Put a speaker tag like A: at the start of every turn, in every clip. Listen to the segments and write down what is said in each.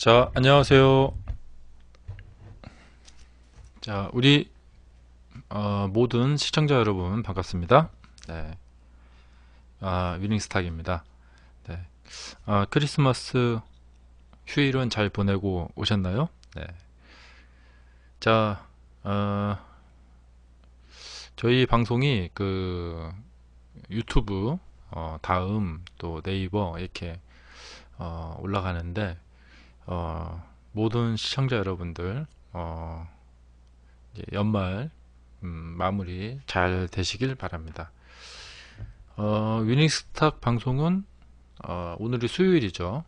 A: 자, 안녕하세요. 자, 우리 모든 시청자 여러분 반갑습니다. 네, 위닝스탁입니다. 네, 크리스마스 휴일은 잘 보내고 오셨나요? 네, 자, 어, 저희 방송이 그 유튜브 다음 또 네이버 이렇게 올라가는데 모든 시청자 여러분들 이제 연말 마무리 잘 되시길 바랍니다. 위닝스탁 방송은 오늘이 수요일이죠.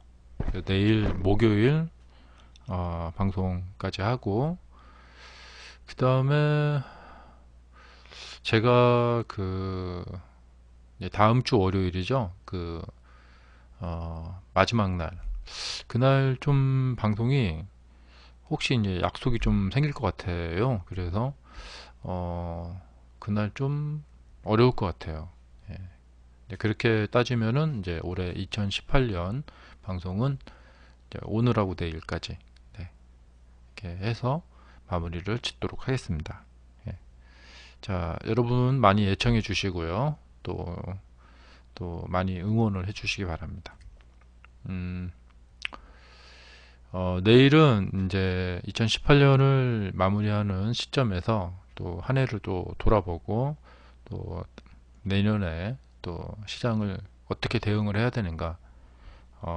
A: 내일 목요일 방송까지 하고 그 다음에 제가 그 이제 다음 주 월요일이죠. 그 마지막 날 그날 좀 방송이 혹시 이제 약속이 좀 생길 것 같아요. 그래서 그날 좀 어려울 것 같아요. 예. 네, 그렇게 따지면은 이제 올해 2018년 방송은 이제 오늘하고 내일까지 네, 이렇게 해서 마무리를 짓도록 하겠습니다. 예. 자, 여러분 많이 애청해 주시고요. 또 많이 응원을 해 주시기 바랍니다. 음, 내일은 이제 2018년을 마무리하는 시점에서 또 한 해를 또 돌아보고 또 내년에 또 시장을 어떻게 대응을 해야 되는가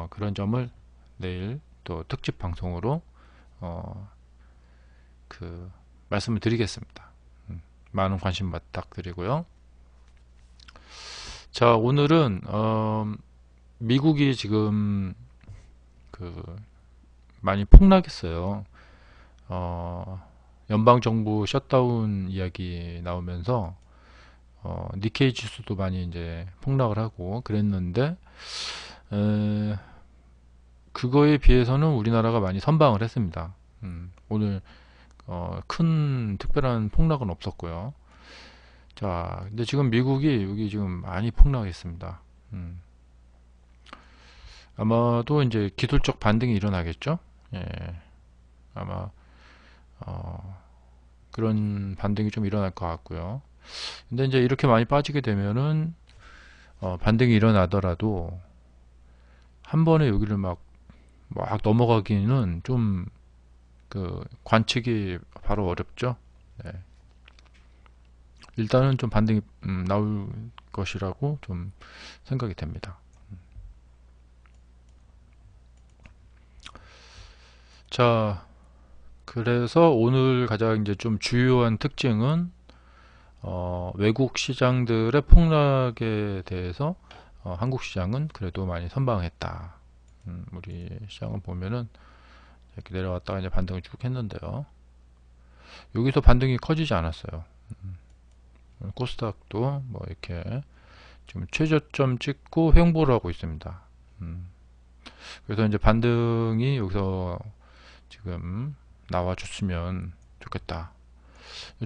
A: 그런 점을 내일 또 특집 방송으로 어, 그 말씀을 드리겠습니다. 많은 관심 부탁드리고요. 자, 오늘은 미국이 지금 그 많이 폭락했어요. 연방 정부 셧다운 이야기 나오면서 니케이 지수도 많이 이제 폭락을 하고 그랬는데 그거에 비해서는 우리나라가 많이 선방을 했습니다. 오늘 큰 특별한 폭락은 없었고요. 자, 근데 지금 미국이 여기 지금 많이 폭락했습니다. 아마도 이제 기술적 반등이 일어나겠죠. 예, 아마 그런 반등이 좀 일어날 것 같고요. 근데 이제 이렇게 많이 빠지게 되면은 반등이 일어나더라도 한 번에 여기를 막 넘어가기는 좀 그 관측이 바로 어렵죠. 네. 일단은 좀 반등이 나올 것이라고 좀 생각이 됩니다. 자, 그래서 오늘 가장 이제 좀 주요한 특징은 외국 시장들의 폭락에 대해서 한국 시장은 그래도 많이 선방했다. 우리 시장을 보면은 이렇게 내려왔다가 이제 반등을 쭉 했는데요. 여기서 반등이 커지지 않았어요. 코스닥도 뭐 이렇게 지금 최저점 찍고 횡보를 하고 있습니다. 그래서 이제 반등이 여기서 지금 나와줬으면 좋겠다.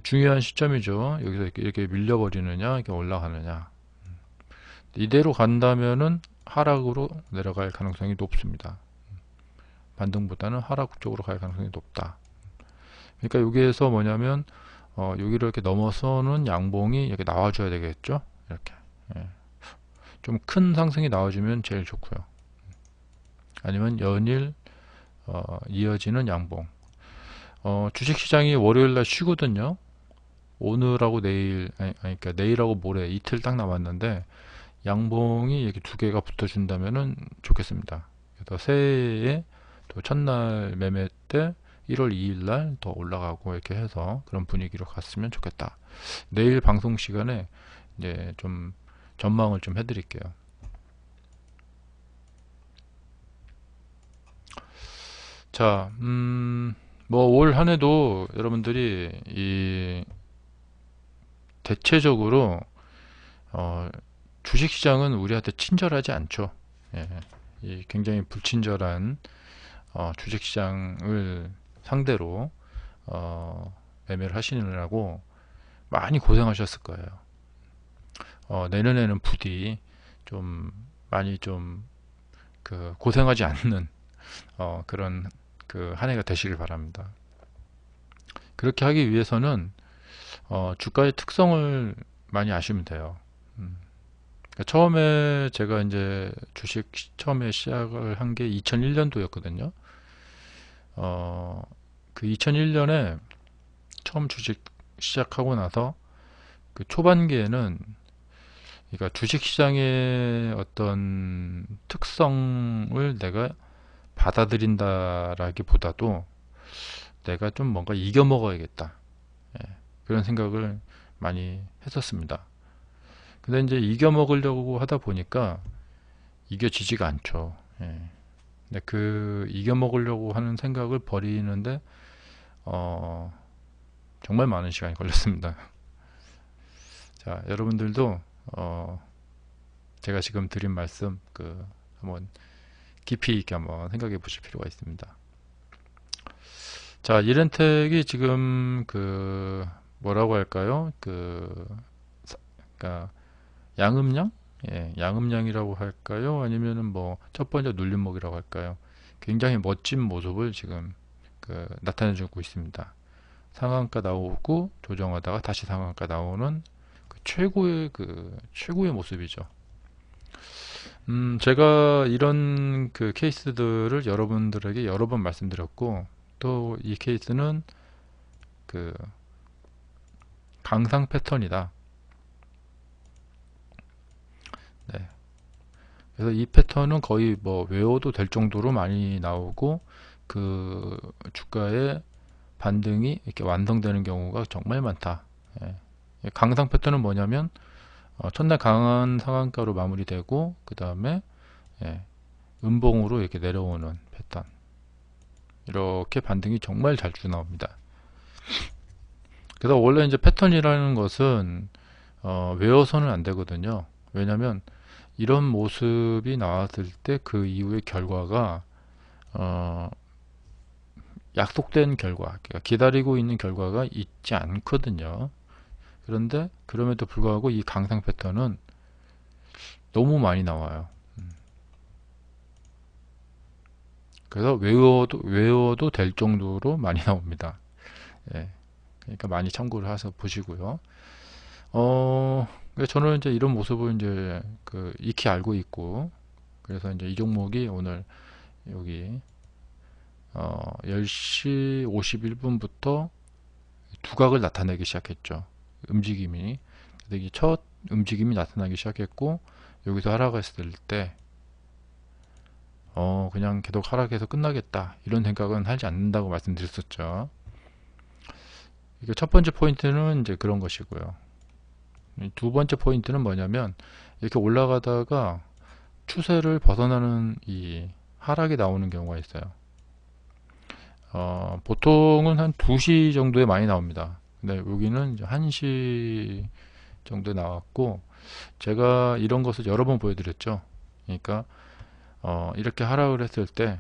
A: 중요한 시점이죠. 여기서 이렇게 밀려버리느냐, 이렇게 올라가느냐. 이대로 간다면은 하락으로 내려갈 가능성이 높습니다. 반등보다는 하락 쪽으로 갈 가능성이 높다. 그러니까 여기에서 뭐냐면 여기를 이렇게 넘어서는 양봉이 이렇게 나와줘야 되겠죠. 이렇게 예. 좀 큰 상승이 나와주면 제일 좋고요. 아니면 연일 이어지는 양봉. 주식시장이 월요일날 쉬거든요. 오늘하고 내일, 그러니까 내일하고 모레 이틀 딱 남았는데 양봉이 이렇게 두 개가 붙어준다면은 좋겠습니다. 그래서 새해에 또 첫날 매매 때 1월 2일 날 더 올라가고 이렇게 해서 그런 분위기로 갔으면 좋겠다. 내일 방송 시간에 이제 좀 전망을 좀 해드릴게요. 자, 뭐 올 한해도 여러분들이 이 대체적으로 주식시장은 우리한테 친절하지 않죠. 예, 이 굉장히 불친절한 주식시장을 상대로 매매를 하시느라고 많이 고생하셨을 거예요. 내년에는 부디 좀 많이 좀 그 고생하지 않는 그런 그 한 해가 되시길 바랍니다. 그렇게 하기 위해서는 주가의 특성을 많이 아시면 돼요. 그러니까 처음에 제가 이제 주식 처음에 시작을 한 게 2001년도였거든요. 그 2001년에 처음 주식 시작하고 나서 그 초반기에는 그러니까 주식시장의 어떤 특성을 내가 받아들인다라기보다도 내가 좀 뭔가 이겨 먹어야겠다. 예, 그런 생각을 많이 했었습니다. 근데 이제 이겨 먹으려고 하다 보니까 이겨지지가 않죠. 예. 근데 그 이겨 먹으려고 하는 생각을 버리는데 정말 많은 시간이 걸렸습니다. 자, 여러분들도 제가 지금 드린 말씀 한번 깊이 있게 한번 생각해 보실 필요가 있습니다. 자, 이렌텍이 지금 뭐라고 할까요? 그러니까 양음량? 예, 양음량이라고 할까요? 아니면은 뭐 첫 번째 눌림목이라고 할까요? 굉장히 멋진 모습을 지금 나타내주고 있습니다. 상한가 나오고 조정하다가 다시 상한가 나오는 최고의 모습이죠. 제가 이런 케이스들을 여러분들에게 여러 번 말씀드렸고, 또 이 케이스는 강상 패턴이다. 네. 그래서 이 패턴은 거의 뭐 외워도 될 정도로 많이 나오고, 주가의 반등이 이렇게 완성되는 경우가 정말 많다. 예. 강상 패턴은 뭐냐면 첫날 강한 상한가로 마무리되고 그 다음에 음봉으로 이렇게 내려오는 패턴, 이렇게 반등이 정말 자주 나옵니다. 그래서 원래 이제 패턴이라는 것은 외워서는 안 되거든요. 왜냐하면 이런 모습이 나왔을 때 그 이후의 결과가 약속된 결과, 그러니까 기다리고 있는 결과가 있지 않거든요. 그런데 그럼에도 불구하고 이 강상 패턴은 너무 많이 나와요. 그래서 외워도 될 정도로 많이 나옵니다. 예, 그러니까 많이 참고를 해서 보시고요. 저는 이제 이런 모습을 이제 익히 알고 있고, 그래서 이제 이 종목이 오늘 여기 10시 51분부터 두각을 나타내기 시작했죠. 움직임이. 이게 첫 움직임이 나타나기 시작했고, 여기서 하락했을 때 그냥 계속 하락해서 끝나겠다, 이런 생각은 하지 않는다고 말씀드렸었죠. 이게 첫 번째 포인트는 이제 그런 것이고요. 두 번째 포인트는 뭐냐면, 이렇게 올라가다가 추세를 벗어나는 이 하락이 나오는 경우가 있어요. 보통은 한 2시 정도에 많이 나옵니다. 근데 여기는 이제 1시 정도에 나왔고, 제가 이런 것을 여러 번 보여드렸죠. 그러니까 이렇게 하락을 했을 때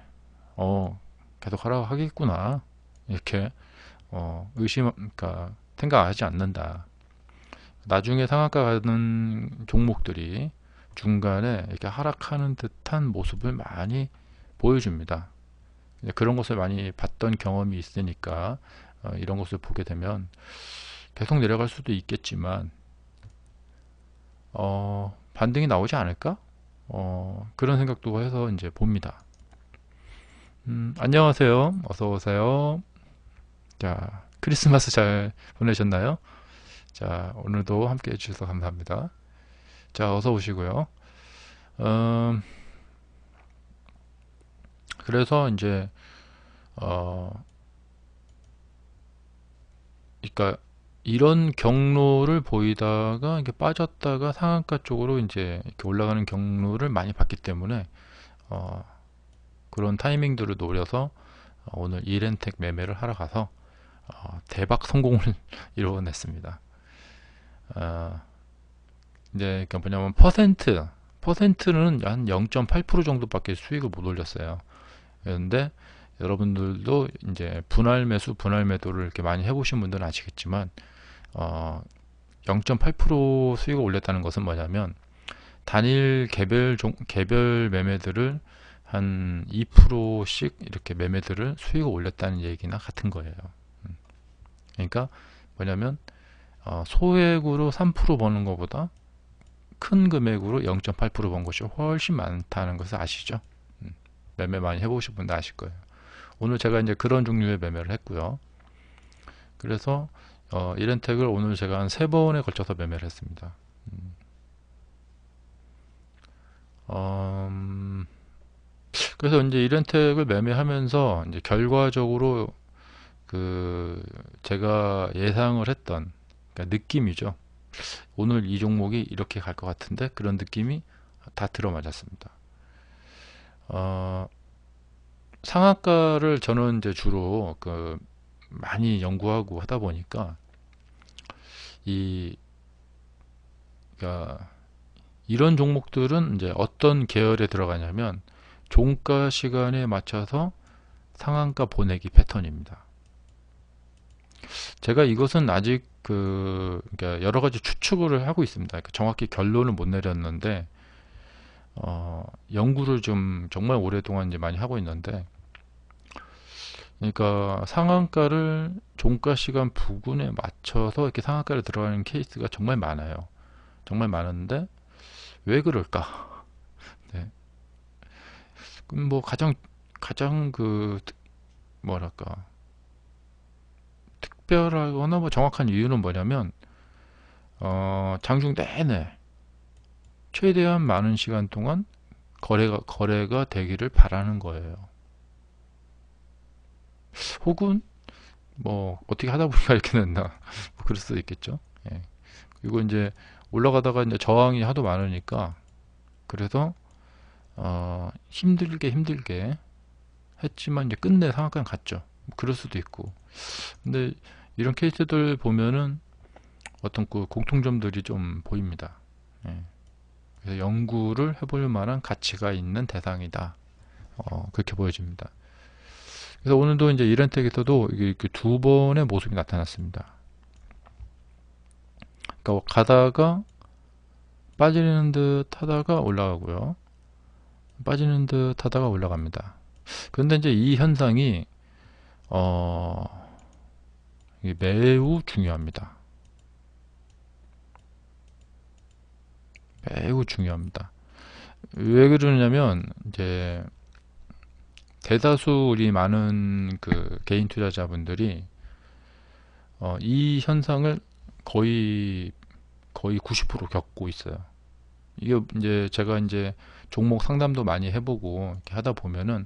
A: 계속 하락하겠구나, 이렇게 그러니까 생각하지 않는다. 나중에 상한가 가는 종목들이 중간에 이렇게 하락하는 듯한 모습을 많이 보여줍니다. 그런 것을 많이 봤던 경험이 있으니까 이런 것을 보게 되면 계속 내려갈 수도 있겠지만 반등이 나오지 않을까? 그런 생각도 해서 이제 봅니다. 안녕하세요. 어서 오세요. 자, 크리스마스 잘 보내셨나요? 자, 오늘도 함께 해주셔서 감사합니다. 자, 어서 오시고요. 그래서 이제 그러니까 이런 경로를 보이다가 이렇게 빠졌다가 상한가 쪽으로 이제 이렇게 올라가는 경로를 많이 봤기 때문에 그런 타이밍들을 노려서 오늘 이렌텍 매매를 하러 가서 대박 성공을 이루어냈습니다. 이제 그러니까 뭐냐면 퍼센트는 한 0.8% 정도밖에 수익을 못 올렸어요. 그런데 여러분들도 이제 분할 매도를 이렇게 많이 해보신 분들은 아시겠지만 0.8% 수익을 올렸다는 것은 뭐냐면 단일 개별 매매들을 한 2%씩 이렇게 매매들을 수익을 올렸다는 얘기나 같은 거예요. 그러니까 뭐냐면 소액으로 3% 버는 것보다 큰 금액으로 0.8% 번 것이 훨씬 많다는 것을 아시죠? 매매 많이 해보신 분들 아실 거예요. 오늘 제가 이제 그런 종류의 매매를 했고요. 그래서 이렌텍을 오늘 제가 한 3번에 걸쳐서 매매를 했습니다. 그래서 이제 이렌텍을 매매하면서 이제 결과적으로 그 제가 예상을 했던, 그러니까 느낌이죠. 오늘 이 종목이 이렇게 갈 것 같은데 그런 느낌이 다 들어맞았습니다. 상한가를 저는 이제 주로 많이 연구하고 하다 보니까 그러니까 이런 종목들은 이제 어떤 계열에 들어가냐면 종가 시간에 맞춰서 상한가 보내기 패턴입니다. 제가 이것은 아직 그러니까 여러 가지 추측을 하고 있습니다. 그러니까 정확히 결론을 못 내렸는데 연구를 좀 정말 오랫동안 이제 많이 하고 있는데, 그러니까 상한가를 종가 시간 부근에 맞춰서 이렇게 상한가를 들어가는 케이스가 정말 많아요. 정말 많은데 왜 그럴까? 네. 그럼 뭐 가장 뭐랄까 특별하거나 뭐 정확한 이유는 뭐냐면 장중 내내 최대한 많은 시간 동안 거래가 되기를 바라는 거예요. 혹은 뭐 어떻게 하다 보니까 이렇게 됐나, 뭐 그럴 수도 있겠죠. 예. 그리고 이제 올라가다가 이제 저항이 하도 많으니까 그래서 힘들게 했지만 이제 끝내 상한가는 갔죠. 뭐 그럴 수도 있고. 근데 이런 케이스들 보면은 어떤 공통점들이 좀 보입니다. 예. 그래서 연구를 해볼 만한 가치가 있는 대상이다. 그렇게 보여집니다. 그래서 오늘도 이제 이렌텍에서도 이렇게 2번의 모습이 나타났습니다. 그러니까 가다가 빠지는 듯 하다가 올라가고요. 빠지는 듯 하다가 올라갑니다. 그런데 이제 이 현상이 이게 매우 중요합니다. 매우 중요합니다. 왜 그러냐면 이제 대다수 우리 많은 개인 투자자분들이 이 현상을 거의 90% 겪고 있어요. 이게 이제 제가 이제 종목 상담도 많이 해보고 이렇게 하다 보면은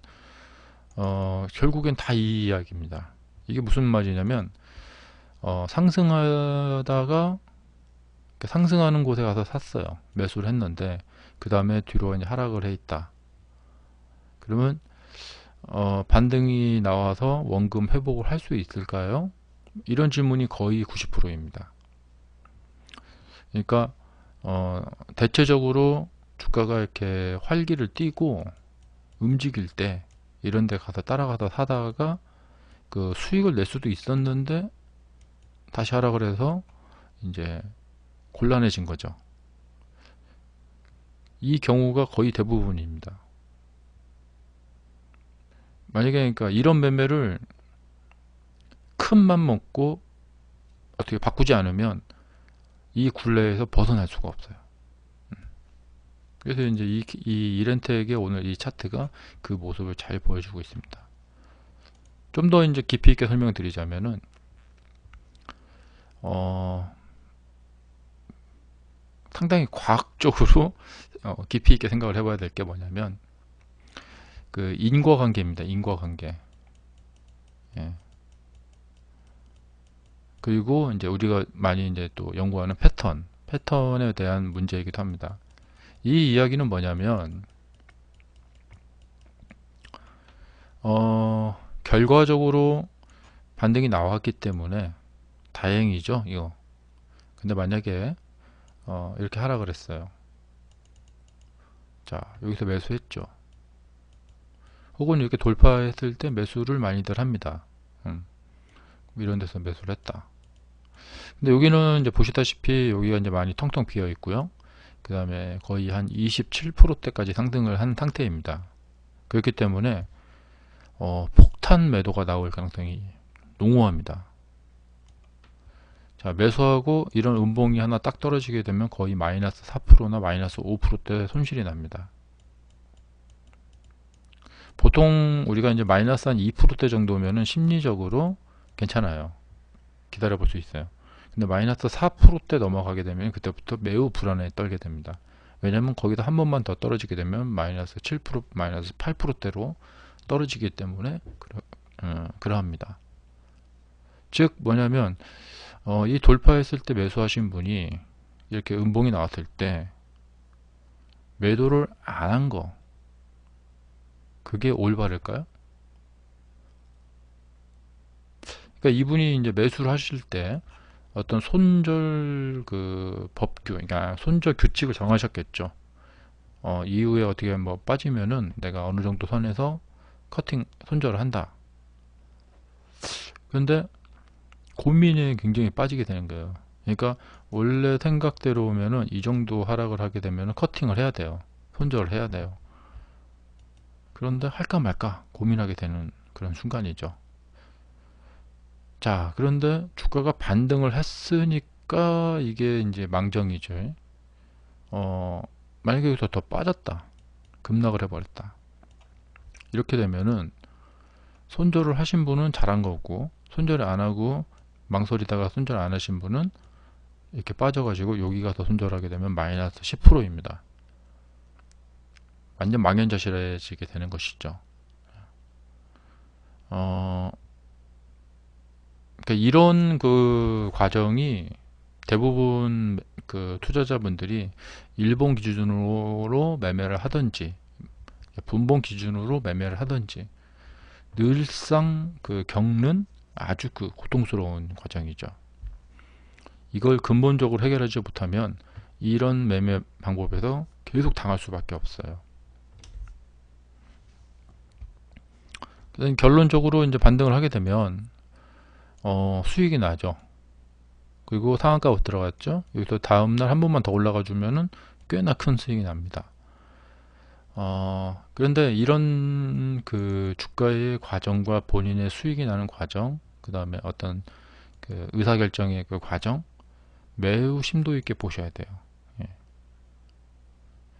A: 결국엔 다 이 이야기입니다. 이게 무슨 말이냐면 상승하다가 상승하는 곳에 가서 샀어요. 매수를 했는데 그 다음에 뒤로 이제 하락을 해 있다. 그러면 반등이 나와서 원금 회복을 할 수 있을까요? 이런 질문이 거의 90%입니다. 그러니까 대체적으로 주가가 이렇게 활기를 띠고 움직일 때 이런 데 가서 따라가서 사다가 수익을 낼 수도 있었는데 다시 하락을 해서 이제 곤란해진 거죠. 이 경우가 거의 대부분입니다. 만약에 그러니까 이런 매매를 큰 맘 먹고 어떻게 바꾸지 않으면 이 굴레에서 벗어날 수가 없어요. 그래서 이제 이 이렌텍의 오늘 이 차트가 그 모습을 잘 보여주고 있습니다. 좀 더 이제 깊이 있게 설명드리자면은 상당히 과학적으로 깊이 있게 생각을 해봐야 될 게 뭐냐면 인과관계입니다. 인과관계. 예. 그리고 이제 우리가 많이 이제 또 연구하는 패턴에 대한 문제이기도 합니다. 이 이야기는 뭐냐면 결과적으로 반등이 나왔기 때문에 다행이죠, 이거. 근데 만약에 이렇게 하락을 했어요. 자, 여기서 매수했죠. 혹은 이렇게 돌파했을 때 매수를 많이들 합니다. 이런 데서 매수를 했다. 근데 여기는 이제 보시다시피 여기가 이제 많이 텅텅 비어 있고요. 그 다음에 거의 한 27%대까지 상승을 한 상태입니다. 그렇기 때문에 폭탄 매도가 나올 가능성이 농후합니다. 자, 매수하고 이런 음봉이 하나 딱 떨어지게 되면 거의 마이너스 4%나 마이너스 5%대 손실이 납니다. 보통 우리가 이제 마이너스 한 2%대 정도면은 심리적으로 괜찮아요. 기다려 볼 수 있어요. 근데 마이너스 4%대 넘어가게 되면 그때부터 매우 불안에 떨게 됩니다. 왜냐면 거기다 한 번만 더 떨어지게 되면 마이너스 7%, 마이너스 8%대로 떨어지기 때문에 그러합니다. 즉 뭐냐면 이 돌파했을 때 매수하신 분이 이렇게 음봉이 나왔을 때 매도를 안 한 거, 그게 올바를까요? 그러니까 이분이 이제 매수를 하실 때 어떤 손절 그 법규, 그러니까 손절 규칙을 정하셨겠죠. 이후에 어떻게 뭐 빠지면은 내가 어느 정도 선에서 커팅 손절을 한다. 그런데 고민에 굉장히 빠지게 되는 거예요. 그러니까 원래 생각대로면은 이 정도 하락을 하게 되면은 커팅을 해야 돼요. 손절을 해야 돼요. 그런데 할까 말까 고민하게 되는 그런 순간이죠. 자, 그런데 주가가 반등을 했으니까 이게 이제 망정이죠. 만약에 여기서 더 빠졌다, 급락을 해버렸다, 이렇게 되면은 손절을 하신 분은 잘한 거고, 손절을 안 하고 망설이다가 손절 안 하신 분은 이렇게 빠져가지고 여기 가서 손절하게 되면 마이너스 10%입니다. 완전 망연자실해지게 되는 것이죠. 그러니까 이런 그 과정이 대부분 그 투자자분들이 일본 기준으로 매매를 하든지 분봉 기준으로 매매를 하든지 늘상 그 겪는 아주 그 고통스러운 과정이죠. 이걸 근본적으로 해결하지 못하면 이런 매매 방법에서 계속 당할 수밖에 없어요. 결론적으로 이제 반등을 하게 되면 수익이 나죠. 그리고 상한가 들어갔죠. 여기서 다음날 한 번만 더 올라가 주면은 꽤나 큰 수익이 납니다. 그런데 이런 그 주가의 과정과 본인의 수익이 나는 과정, 그 다음에 어떤 그 의사결정의 그 과정, 매우 심도 있게 보셔야 돼요. 예.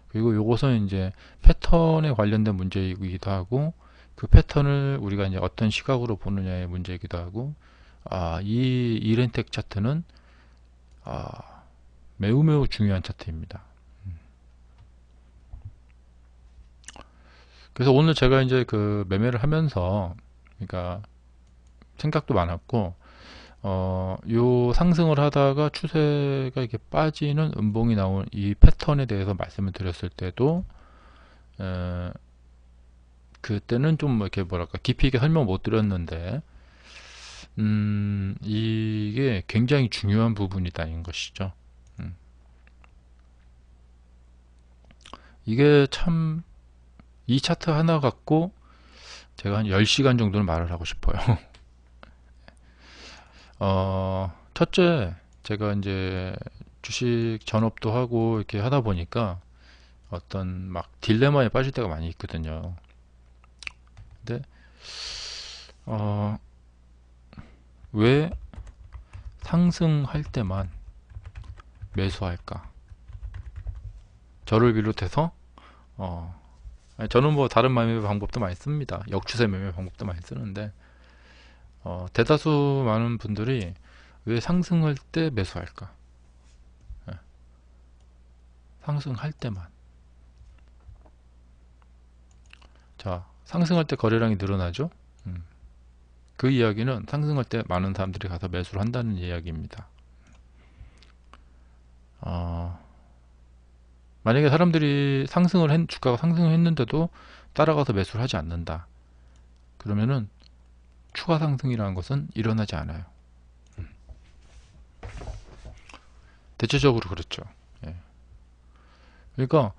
A: 그리고 요것은 이제 패턴에 관련된 문제이기도 하고, 그 패턴을 우리가 이제 어떤 시각으로 보느냐의 문제이기도 하고, 이 이렌텍 차트는 매우 중요한 차트입니다. 그래서 오늘 제가 이제 그 매매를 하면서, 그러니까 생각도 많았고, 요 상승을 하다가 추세가 이렇게 빠지는 음봉이 나온 이 패턴에 대해서 말씀을 드렸을 때도, 그때는 좀 이렇게 뭐랄까 깊이 있게 설명 못 드렸는데, 이게 굉장히 중요한 부분이다는 것이죠. 이게 참, 이 차트 하나 갖고 제가 한 10시간 정도는 말을 하고 싶어요. 첫째, 제가 이제 주식 전업도 하고 이렇게 하다 보니까 어떤 막 딜레마에 빠질 때가 많이 있거든요. 근데, 왜 상승할 때만 매수할까? 저를 비롯해서, 저는 뭐 다른 매매 방법도 많이 씁니다. 역추세 매매 방법도 많이 쓰는데, 대다수 많은 분들이 왜 상승할 때 매수할까? 예, 상승할 때만. 자, 상승할 때 거래량이 늘어나죠? 그 이야기는 상승할 때 많은 사람들이 가서 매수를 한다는 이야기입니다. 만약에 사람들이 주가가 상승을 했는데도 따라가서 매수를 하지 않는다, 그러면은 추가 상승이라는 것은 일어나지 않아요. 대체적으로 그렇죠. 예. 그러니까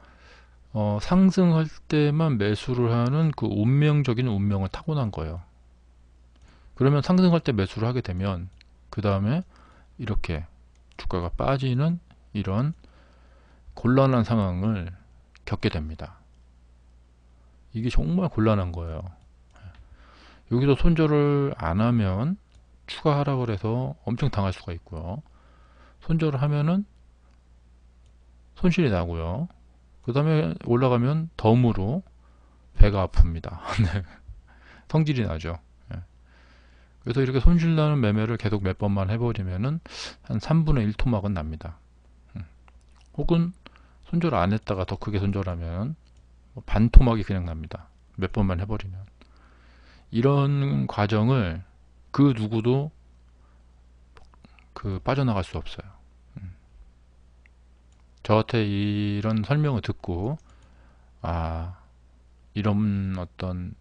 A: 상승할 때만 매수를 하는 그 운명적인 운명을 타고난 거예요. 그러면 상승할 때 매수를 하게 되면 그 다음에 이렇게 주가가 빠지는 이런 곤란한 상황을 겪게 됩니다. 이게 정말 곤란한 거예요. 여기서 손절을 안 하면 추가 하락을 해서 엄청 당할 수가 있고요. 손절을 하면은 손실이 나고요. 그 다음에 올라가면 덤으로 배가 아픕니다. 네. 성질이 나죠. 예. 그래서 이렇게 손실나는 매매를 계속 몇 번만 해버리면은 한 3분의 1 토막은 납니다. 혹은 손절 안 했다가 더 크게 손절하면 반 토막이 그냥 납니다. 몇 번만 해버리면. 이런 과정을 그 누구도 빠져나갈 수 없어요. 저한테 이런 설명을 듣고 이런 어떤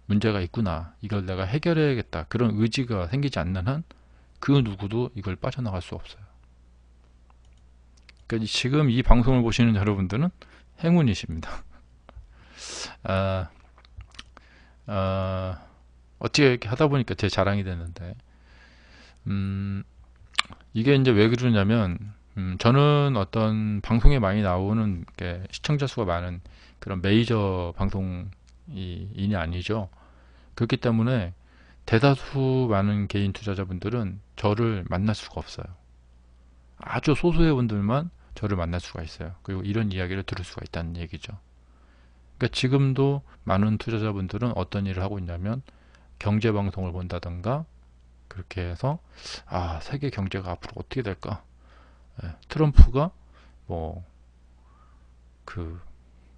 A: 문제가 있구나, 이걸 내가 해결해야겠다, 그런 의지가 생기지 않는 한 그 누구도 이걸 빠져나갈 수 없어요. 그러니까 지금 이 방송을 보시는 여러분들은 행운이십니다. 어떻게 이렇게 하다 보니까 제 자랑이 됐는데, 이게 이제 왜 그러냐면, 저는 어떤 방송에 많이 나오는 시청자 수가 많은 그런 메이저 방송인이 아니죠. 그렇기 때문에 대다수 많은 개인 투자자분들은 저를 만날 수가 없어요. 아주 소수의 분들만 저를 만날 수가 있어요. 그리고 이런 이야기를 들을 수가 있다는 얘기죠. 그러니까 지금도 많은 투자자분들은 어떤 일을 하고 있냐면, 경제 방송을 본다던가 그렇게 해서 세계 경제가 앞으로 어떻게 될까? 트럼프가 뭐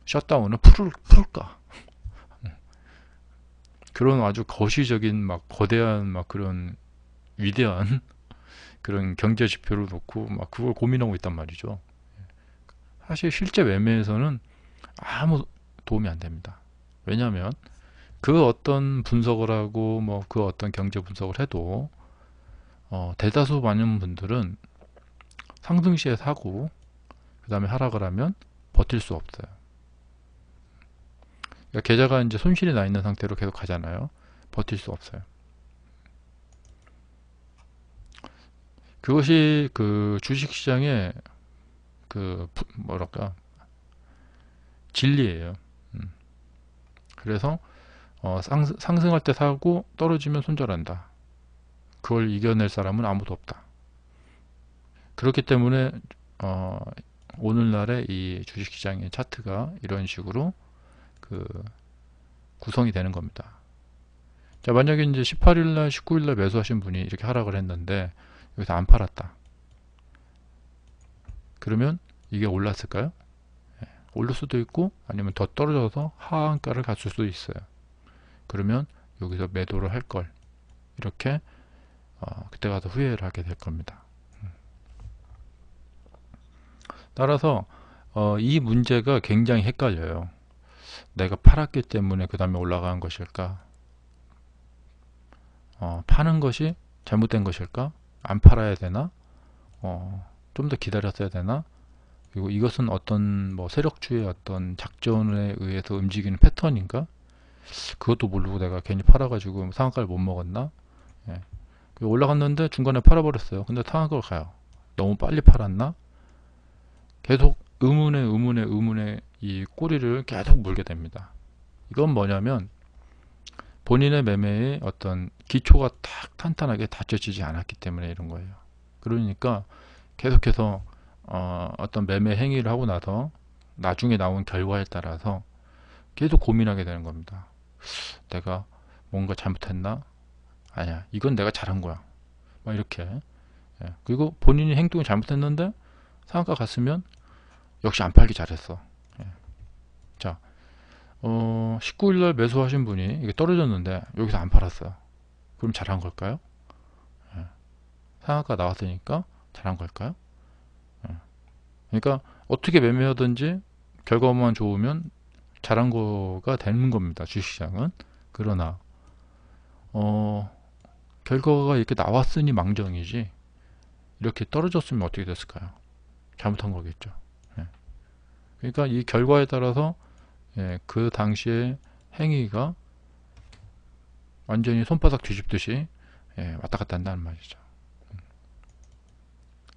A: 셧다운을 풀을까? 그런 아주 거시적인 막 거대한 막 그런 위대한 그런 경제 지표를 놓고 막 그걸 고민하고 있단 말이죠. 사실 실제 매매에서는 아무 도움이 안 됩니다. 왜냐하면 그 어떤 분석을 하고 뭐 그 어떤 경제 분석을 해도 대다수 많은 분들은 상승 시에 사고 그 다음에 하락을 하면 버틸 수 없어요. 그러니까 계좌가 이제 손실이 나 있는 상태로 계속 가잖아요. 버틸 수 없어요. 그것이 주식시장의 뭐랄까 진리예요. 그래서 상승할 때 사고 떨어지면 손절한다. 그걸 이겨낼 사람은 아무도 없다. 그렇기 때문에 오늘날의 이 주식시장의 차트가 이런 식으로 구성이 되는 겁니다. 자, 만약에 이제 18일날, 19일날 매수하신 분이 이렇게 하락을 했는데 여기서 안 팔았다. 그러면 이게 올랐을까요? 오를 수도 있고 아니면 더 떨어져서 하한가를 갔을 수도 있어요. 그러면 여기서 매도를 할 걸, 이렇게 그때 가서 후회를 하게 될 겁니다. 따라서 이 문제가 굉장히 헷갈려요. 내가 팔았기 때문에 그 다음에 올라간 것일까? 파는 것이 잘못된 것일까? 안 팔아야 되나? 좀 더 기다렸어야 되나? 그리고 이것은 어떤 뭐 세력주의 어떤 작전에 의해서 움직이는 패턴인가? 그것도 모르고 내가 괜히 팔아가지고 상한가를 못 먹었나? 예. 올라갔는데 중간에 팔아버렸어요. 근데 상한가를 가요. 너무 빨리 팔았나? 계속 의문에 이 꼬리를 계속 물게 됩니다. 이건 뭐냐면 본인의 매매의 어떤 기초가 딱 탄탄하게 다져지지 않았기 때문에 이런 거예요. 그러니까 계속해서 어떤 매매 행위를 하고 나서 나중에 나온 결과에 따라서 계속 고민하게 되는 겁니다. 내가 뭔가 잘못했나? 아니야, 이건 내가 잘한 거야. 막 이렇게. 예. 그리고 본인이 행동이 잘못했는데 상한가 갔으면 역시 안 팔기 잘했어. 예. 자, 19일날 매수하신 분이 이게 떨어졌는데 여기서 안 팔았어요. 그럼 잘한 걸까요? 예. 상한가 나왔으니까 잘한 걸까요? 예. 그러니까 어떻게 매매하든지 결과만 좋으면 잘한 거가 되는 겁니다. 주식시장은. 그러나 결과가 이렇게 나왔으니 망정이지, 이렇게 떨어졌으면 어떻게 됐을까요? 잘못한 거겠죠. 예. 그러니까 이 결과에 따라서 그 당시의 행위가 완전히 손바닥 뒤집듯이 왔다 갔다 한다는 말이죠.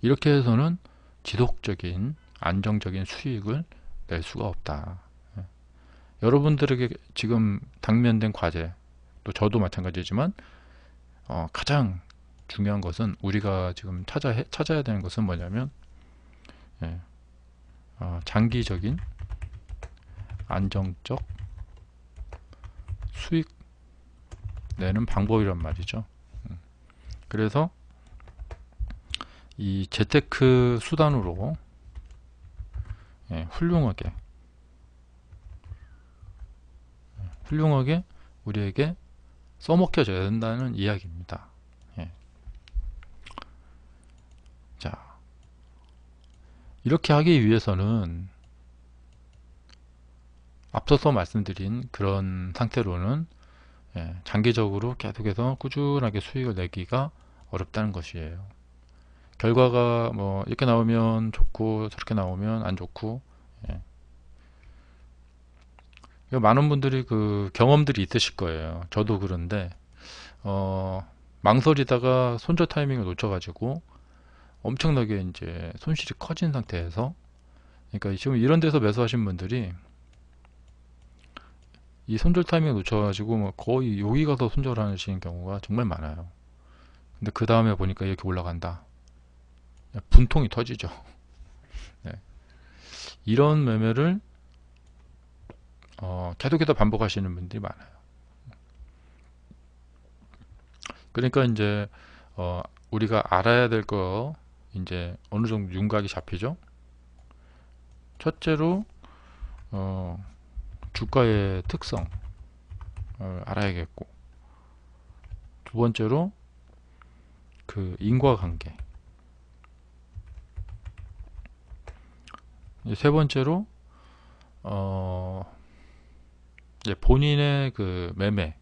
A: 이렇게 해서는 지속적인 안정적인 수익을 낼 수가 없다. 여러분들에게 지금 당면된 과제, 또 저도 마찬가지지만 가장 중요한 것은 우리가 지금 찾아야 되는 것은 뭐냐면 예, 장기적인 안정적 수익 내는 방법이란 말이죠. 그래서 이 재테크 수단으로 훌륭하게 우리에게 써먹혀져야 된다는 이야기입니다. 예. 자, 이렇게 하기 위해서는 앞서서 말씀드린 그런 상태로는 장기적으로 계속해서 꾸준하게 수익을 내기가 어렵다는 것이에요. 결과가 뭐 이렇게 나오면 좋고 저렇게 나오면 안 좋고 많은 분들이 그 경험들이 있으실 거예요. 저도 그런데 망설이다가 손절 타이밍을 놓쳐가지고 엄청나게 이제 손실이 커진 상태에서, 그러니까 지금 이런 데서 매수하신 분들이 이 손절 타이밍을 놓쳐가지고 뭐 거의 여기 가서 손절하시는 경우가 정말 많아요. 근데 그 다음에 보니까 이렇게 올라간다. 분통이 터지죠. 네. 이런 매매를 계속해서 반복하시는 분들이 많아요. 그러니까 이제 우리가 알아야 될 거 이제 어느 정도 윤곽이 잡히죠. 첫째로 주가의 특성을 알아야겠고, 두 번째로 그 인과관계, 세 번째로 이제 본인의 그 매매,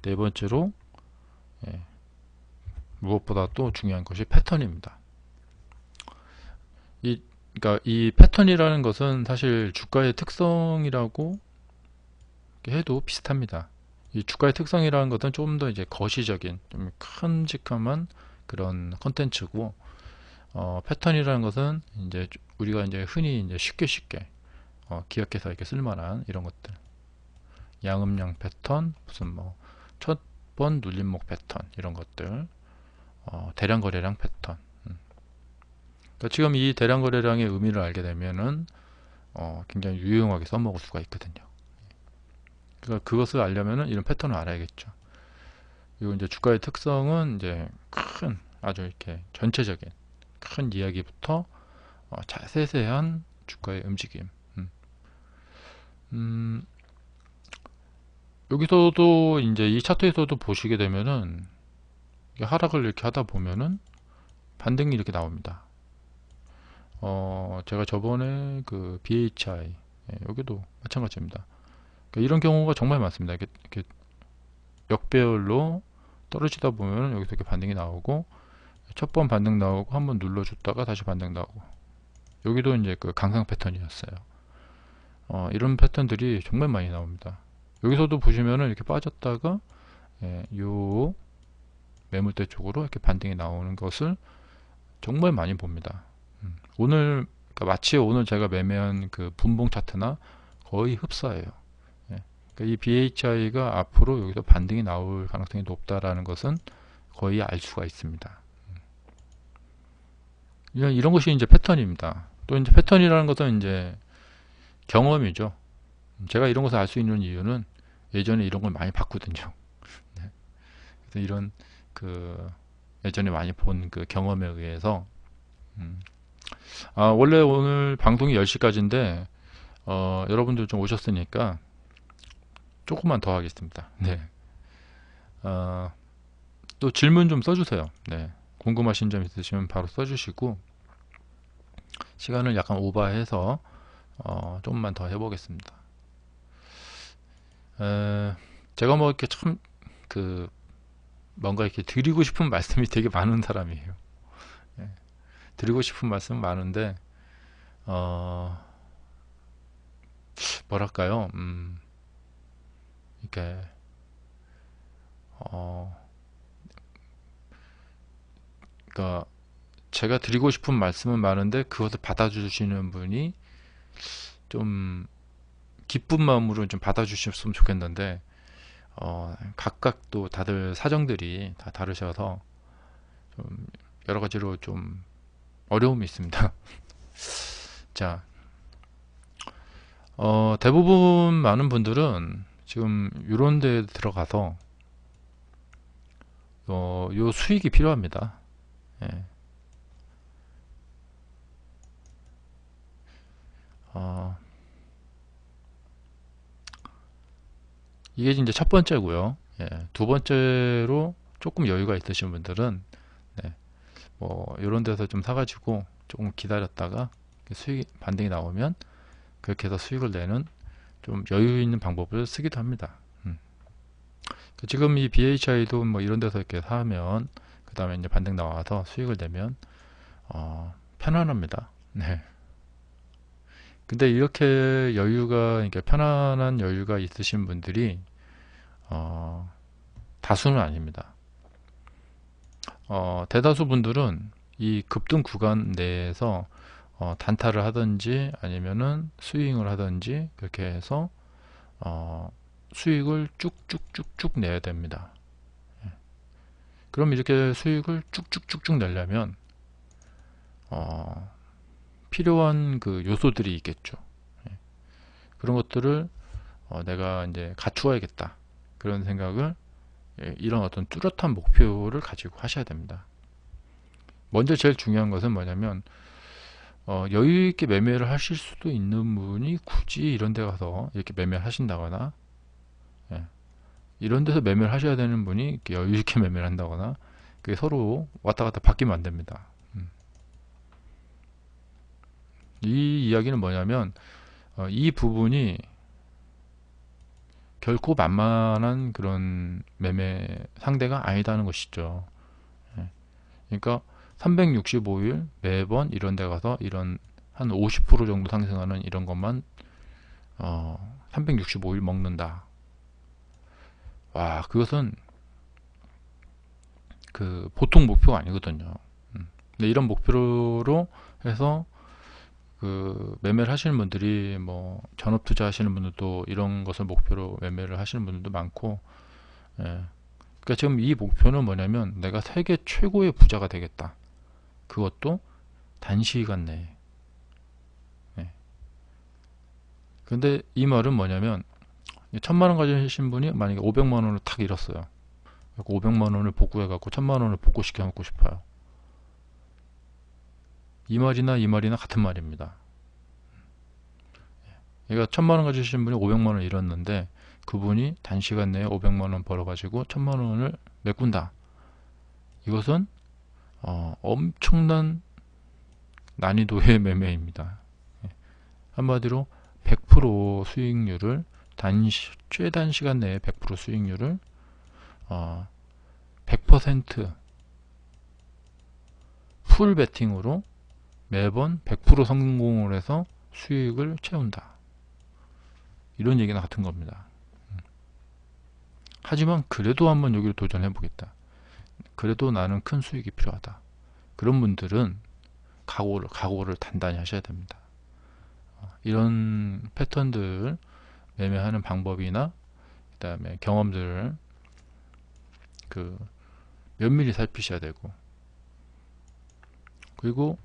A: 네 번째로 무엇보다 또 중요한 것이 패턴입니다. 그러니까 이 패턴이라는 것은 사실 주가의 특성이라고 해도 비슷합니다. 이 주가의 특성이라는 것은 조금 더 이제 거시적인, 좀 큼직한 그런 컨텐츠고, 패턴이라는 것은 이제 우리가 이제 흔히 이제 쉽게 기억해서 이렇게 쓸만한 이런 것들, 양음양 패턴, 무슨 뭐 첫 번 눌림목 패턴, 이런 것들, 대량 거래량 패턴. 그러니까 지금 이 대량 거래량의 의미를 알게 되면은 굉장히 유용하게 써먹을 수가 있거든요. 그러니까 그것을 알려면은 이런 패턴을 알아야겠죠. 그리고 이제 주가의 특성은 이제 아주 이렇게 전체적인 큰 이야기부터 세세한 주가의 움직임. 여기서도 이제 이 차트에서도 보시게 되면은 하락을 이렇게 하다 보면은 반등이 이렇게 나옵니다. 제가 저번에 그 BHI, 여기도 마찬가지입니다. 그러니까 이런 경우가 정말 많습니다. 이렇게 역배열로 떨어지다 보면 여기서 이렇게 반등이 나오고, 첫 번 반등 나오고 한번 눌러줬다가 다시 반등 나오고, 여기도 이제 그 강상 패턴이었어요. 이런 패턴들이 정말 많이 나옵니다. 여기서도 보시면은 이렇게 빠졌다가 요 매물대 쪽으로 이렇게 반등이 나오는 것을 정말 많이 봅니다. 오늘 그러니까 마치 오늘 제가 매매한 그 분봉 차트나 거의 흡사해요. 그러니까 이 BHI가 앞으로 여기서 반등이 나올 가능성이 높다라는 것은 거의 알 수가 있습니다. 이런 것이 이제 패턴입니다. 또 이제 패턴이라는 것은 이제 경험이죠. 제가 이런 것을 알 수 있는 이유는 예전에 이런 걸 많이 봤거든요. 그래서 이런 그 예전에 많이 본 그 경험에 의해서 원래 오늘 방송이 10시까지인데 여러분들 좀 오셨으니까 조금만 더 하겠습니다. 네. 또 질문 좀 써주세요. 네. 궁금하신 점 있으시면 바로 써주시고, 시간을 약간 오버해서 조금만 더 해보겠습니다. 제가 뭐 이렇게 참 그 뭔가 이렇게 드리고 싶은 말씀이 되게 많은 사람이에요. 드리고 싶은 말씀은 많은데 뭐랄까요? 이렇게 그러니까 제가 드리고 싶은 말씀은 많은데 그것을 받아주시는 분이 좀 기쁜 마음으로 좀 받아주셨으면 좋겠는데 각각 또 다들 사정들이 다 다르셔서 좀 여러 가지로 좀 어려움이 있습니다. 자, 대부분 많은 분들은 지금 이런 데 들어가서 요 수익이 필요합니다. 예. 이게 이제 첫 번째고요. 예. 두 번째로 조금 여유가 있으신 분들은 네, 뭐 이런 데서 좀 사가지고 조금 기다렸다가 수익 반등이 나오면 그렇게 해서 수익을 내는 좀 여유 있는 방법을 쓰기도 합니다. 지금 이 BHI도 뭐 이런 데서 이렇게 사면 그 다음에 이제 반등 나와서 수익을 내면 편안합니다. 네. 근데 이렇게 여유가, 그러니까 편안한 여유가 있으신 분들이 다수는 아닙니다. 대다수 분들은 이 급등 구간 내에서 단타를 하든지 아니면은 스윙을 하든지 그렇게 해서 수익을 쭉쭉쭉쭉 내야 됩니다. 그럼 이렇게 수익을 쭉쭉쭉쭉 내려면 필요한 그 요소들이 있겠죠. 그런 것들을 내가 이제 갖추어야겠다, 그런 생각을, 이런 어떤 뚜렷한 목표를 가지고 하셔야 됩니다. 먼저 제일 중요한 것은 뭐냐면 여유 있게 매매를 하실 수도 있는 분이 굳이 이런 데 가서 이렇게 매매를 하신다거나, 이런 데서 매매를 하셔야 되는 분이 이렇게 여유 있게 매매를 한다거나, 그게 서로 왔다 갔다 바뀌면 안 됩니다. 이 이야기는 뭐냐면 이 부분이 결코 만만한 그런 매매 상대가 아니다는 것이죠. 그러니까 365일 매번 이런 데 가서 이런 한 50% 정도 상승하는 이런 것만 365일 먹는다. 와, 그것은 그 보통 목표가 아니거든요. 근데 이런 목표로 해서 그 매매를 하시는 분들이, 뭐 전업 투자 하시는 분들도 이런 것을 목표로 매매를 하시는 분들도 많고, 그러니까 지금 이 목표는 뭐냐면 내가 세계 최고의 부자가 되겠다. 그것도 단시간 내에. 근데 이 말은 뭐냐면 1000만 원 가지신 분이 만약에 500만 원을 탁 잃었어요. 500만 원을 복구해 갖고 1000만 원을 복구시켜 놓고 싶어요. 이 말이나 같은 말입니다. 그러니까 1000만 원 가지신 분이 500만 원을 잃었는데 그분이 단시간 내에 500만 원 벌어 가지고 1000만 원을 메꾼다. 이것은 엄청난 난이도의 매매입니다. 한마디로 100% 수익률을 최단 시간 내에 100% 수익률을 100% 풀 베팅으로 매번 100% 성공을 해서 수익을 채운다. 이런 얘기나 같은 겁니다. 하지만 그래도 한번 여기를 도전해 보겠다. 그래도 나는 큰 수익이 필요하다. 그런 분들은 각오를 단단히 하셔야 됩니다. 이런 패턴들 매매하는 방법이나 그 다음에 경험들을 면밀히 살피셔야 되고, 그리고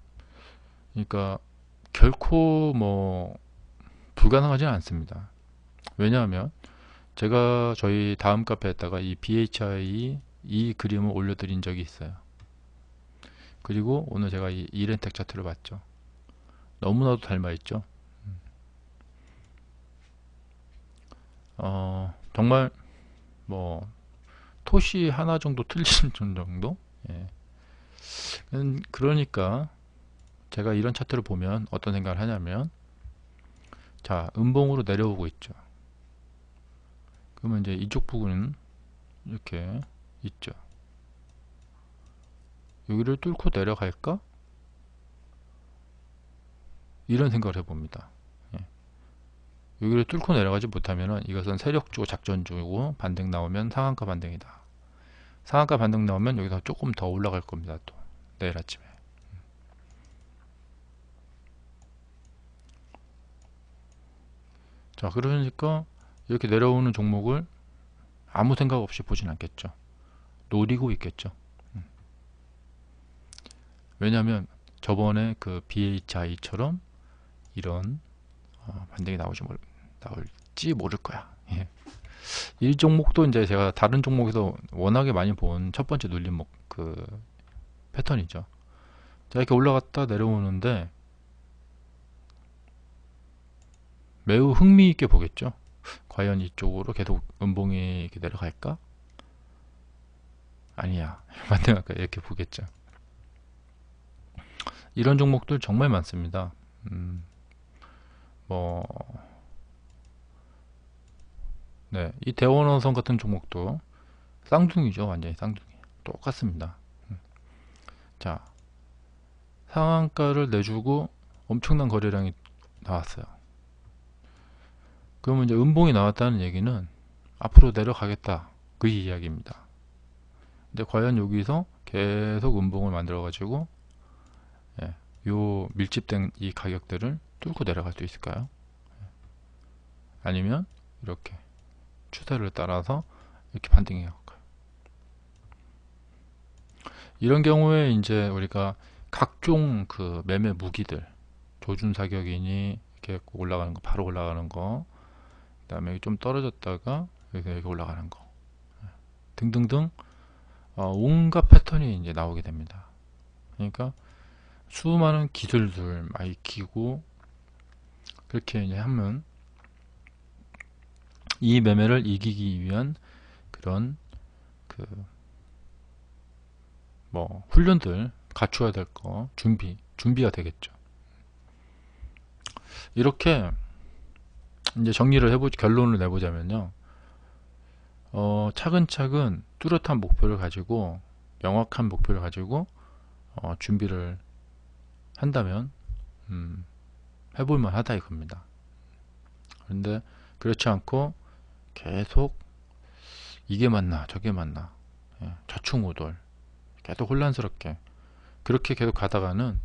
A: 그러니까 결코 뭐 불가능하지는 않습니다. 왜냐하면 제가 저희 다음 카페에다가 이 BHI 이 그림을 올려드린 적이 있어요. 그리고 오늘 제가 이 이렌텍 차트를 봤죠. 너무나도 닮아있죠. 정말 뭐 토시 하나 정도 틀리는 정도. 그러니까 제가 이런 차트를 보면 어떤 생각을 하냐면, 자, 음봉으로 내려오고 있죠. 그러면 이제 이쪽 부분은 이렇게 있죠. 여기를 뚫고 내려갈까? 이런 생각을 해봅니다. 여기를 뚫고 내려가지 못하면 이것은 세력주 작전주고, 반등 나오면 상한가 반등이다. 상한가 반등 나오면 여기서 조금 더 올라갈 겁니다. 또 내일 아침에. 자, 그러니까 이렇게 내려오는 종목을 아무 생각 없이 보진 않겠죠. 노리고 있겠죠. 왜냐하면 저번에 그 BHI처럼 이런 반등이 나올지 모를 거야. 예. 이 종목도 이제 제가 다른 종목에서 워낙에 많이 본 첫 번째 눌림목 그 패턴이죠. 자, 이렇게 올라갔다 내려오는데 매우 흥미있게 보겠죠. 과연 이쪽으로 계속 음봉이 이렇게 내려갈까? 아니야. 반등할까? 이렇게 보겠죠. 이런 종목들 정말 많습니다. 뭐, 네, 이 대원어선 같은 종목도 쌍둥이죠. 완전히 쌍둥이. 똑같습니다. 자, 상한가를 내주고 엄청난 거래량이 나왔어요. 그러면 이제 음봉이 나왔다는 얘기는 앞으로 내려가겠다. 그 이야기입니다. 근데 과연 여기서 계속 음봉을 만들어 가지고 요 밀집된 이 가격대를 뚫고 내려갈 수 있을까요? 아니면 이렇게 추세를 따라서 이렇게 반등해 갈까요? 이런 경우에 이제 우리가 각종 그 매매 무기들, 조준 사격이니 이렇게 올라가는 거, 바로 올라가는 거, 그다음에 좀 떨어졌다가 여기 올라가는 거 등등등 온갖 패턴이 이제 나오게 됩니다. 그러니까 수많은 기술들 많이 익히고 그렇게 이제 하면 이 매매를 이기기 위한 그런 그 뭐 훈련들 갖춰야 될 거 준비가 되겠죠. 이렇게 이제 정리를 해보지 결론을 내보자면요. 차근차근 뚜렷한 목표를 가지고 명확한 목표를 가지고 준비를 한다면 해볼만 하다 이겁니다. 그런데 그렇지 않고 계속 이게 맞나 저게 맞나 좌충우돌 계속 혼란스럽게 그렇게 계속 가다가는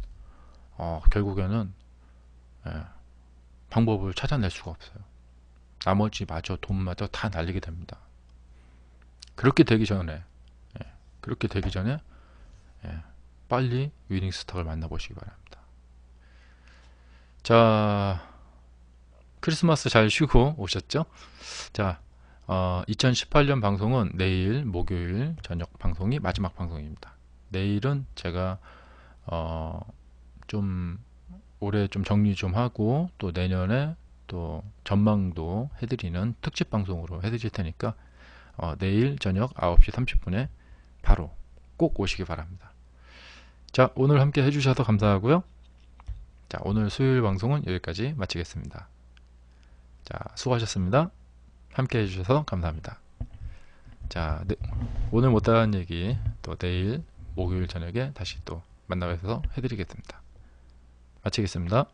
A: 결국에는 방법을 찾아낼 수가 없어요. 나머지 마저 돈마저 다 날리게 됩니다. 그렇게 되기 전에 빨리 위닝 스탁을 만나보시기 바랍니다. 자, 크리스마스 잘 쉬고 오셨죠? 자, 2018년 방송은 내일 목요일 저녁 방송이 마지막 방송입니다. 내일은 제가 좀 올해 좀 정리 좀 하고 또 내년에 또 전망도 해드리는 특집 방송으로 해드릴 테니까 내일 저녁 9시 30분에 바로 꼭 오시기 바랍니다. 자, 오늘 함께 해주셔서 감사하고요. 자, 오늘 수요일 방송은 여기까지 마치겠습니다. 자, 수고하셨습니다. 함께 해주셔서 감사합니다. 자, 오늘 못다한 얘기 또 내일 목요일 저녁에 다시 또 만나서 해드리겠습니다. 마치겠습니다.